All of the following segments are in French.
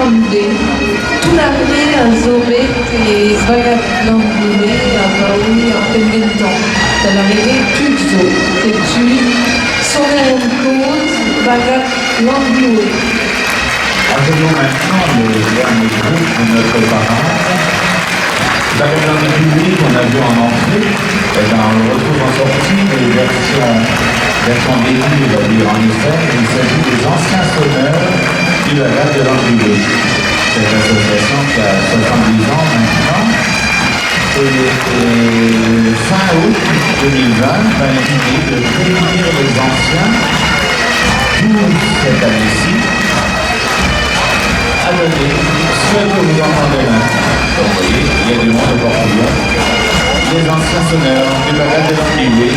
Grande, tout l'armée a zombé et Vagat Landoué a baoui en pendentant. Dans l'arrivée, Tuxo, et tu, son en cause, Vagat Landoué. Accueillons maintenant le dernier groupe de notre parade. La réunion du public qu'on a vu en entrée, et bien, on le retrouve en sortie des versions début, on va dire en effet. Il s'agit des anciens sonneurs du Vagat de Landoué. Cette association qui a 70 ans maintenant. Et fin août 2020, va inviter de réunir les anciens pour cette année-ci à donner ce que vous entendez maintenant. Donc vous voyez, il y a du monde au Portugais. Les anciens sonneurs du Vagat de Landoué.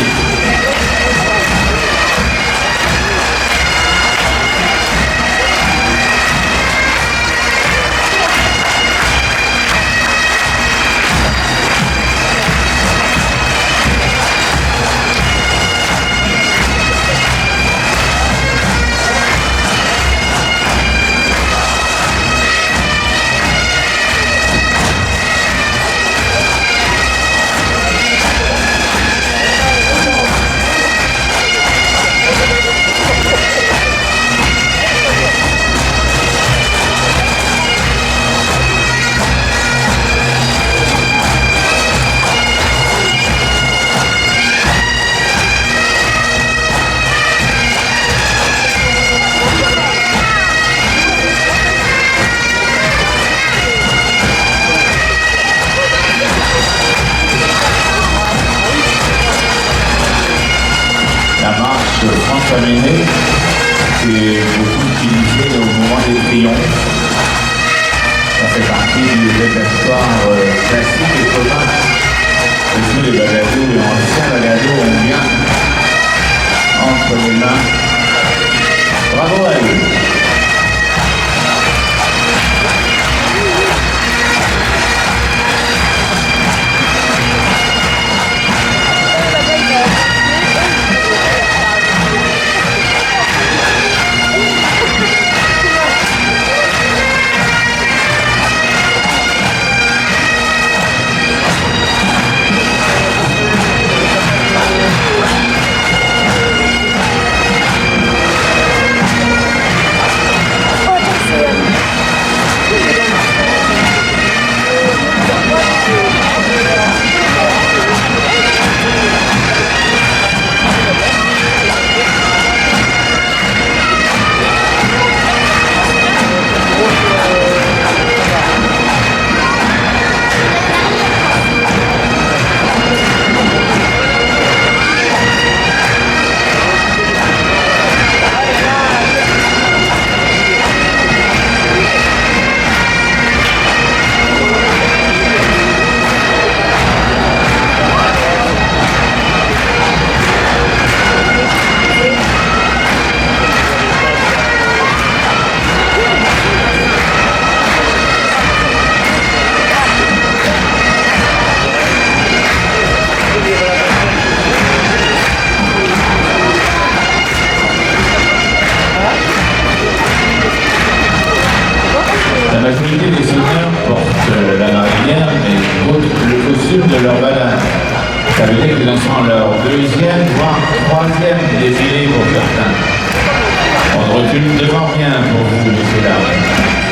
François Ménet, qui est beaucoup utilisé au moment des triomphes. Ça fait partie du répertoire classique et commun que tous les bagados et anciens bagados ont bien entre les mains. Bravo à eux. La majorité des sonneurs portent la marinière, mais le costume de leur balade. Ça veut dire qu'ils en sont à leur deuxième, voire troisième défilé pour certains. On ne recule devant rien pour vous, messieurs dames.